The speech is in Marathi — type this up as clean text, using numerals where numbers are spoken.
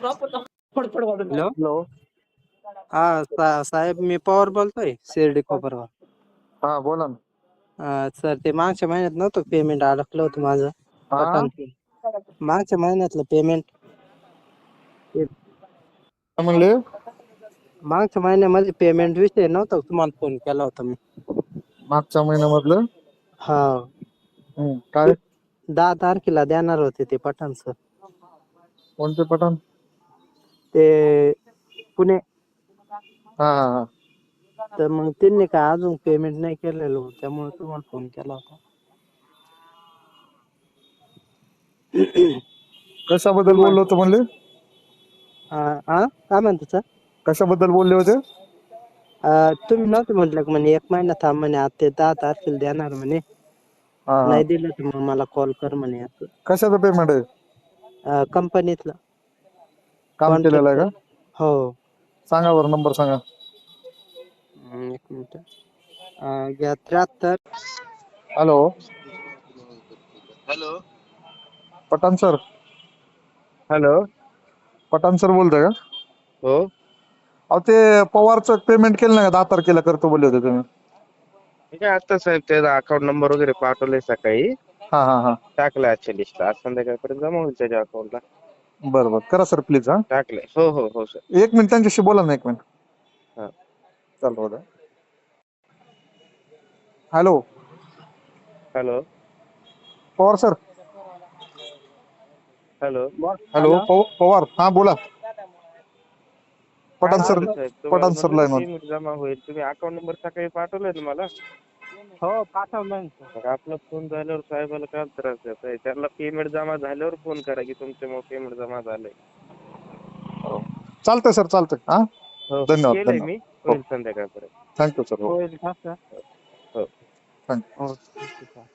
हॅलो. हॅलो. हा साहेब, मी पवार बोलतोय, शिर्डी कोपरगाव. हा बोला ना. सर, ते मागच्या महिन्यात नव्हतं पेमेंट अडकलं होतं माझं. हा मागच्या महिन्यातलं पेमेंट. काय म्हणले? मागच्या महिन्यामध्ये पेमेंट विषय नव्हता तुम्हाला फोन केला होता मी. मागच्या महिन्यामधलं हा, काय 10 तारखेला देणार होते ते पठाण सर. कोणते पठाण? ते पुणे. हा हा हा. तर मग त्यांनी काय अजून पेमेंट नाही केलेलं, त्यामुळे तुम्हाला फोन केला होता. कशाबद्दल बोललो होतो म्हणले? काय म्हणतो सर? कशाबद्दल बोलले होते? तुम्ही नव्हते म्हटलं का म्हणे 1 महिना थांब म्हणे, आता ते 10 तारखेला देणार म्हणे. हा हा. नाही दिलं तर मग मला कॉल कर म्हणे असं. कशाचं पेमेंट आहे? कंपनीतलं काम केलेलं आहे कॉन्ट्रॅक्टर. का? हो. सांगा बरं, नंबर सांगा. 1 मिनिट. घ्या 73. Hello. Hello. Pathan sir. Hello. Pathan sir बोलताय का? हो. अहो, ते पवारचं पेमेंट केलं नाही का? 10 तारखेला करतो बोलले होते तुम्ही. ठीक आहे, आता साहेब त्याचा अकाउंट नंबर वगैरे पाठवले सकाळी. हा हा हा. टाकलं आजच्या लिस्टला. आज संध्याकाळपर्यंत जमा होईल त्याच्या अकाउंटला. बरं बरं, करा सर प्लीज. हा, टाकलंय. हो हो हो सर. 1 मिनिट त्यांच्याशी बोला ना, 1 मिनिट. हा. चालू होतं. Hello. Hello. Pawar sir. Hello. Hello. Pawar, हा बोला. काय पठाण सर. झालं साहेब, तुम्हाला पठाण सर म्हणलं ना लाईन मध्ये. पेमेंट जमा होईल. तुम्ही अकाउंट नंबर सकाळी पाठवलाय ना मला. हो, पाठवलं ना सर. मग आपला फोन झाल्यावर साहेबाला काय त्रास देताय? त्यांना पेमेंट जमा झाल्यावर फोन करा की तुमच्यामुळे पेमेंट जमा झालंय. चालतंय सर, चालतंय. हा, हो हो, धन्यवाद केलंय धन्यवाद. मी. हो, होईल संध्याकाळपर्यंत. Thank you sir. हो, होईल का सर? हो. थँक्यू. हो, ठीक आहे.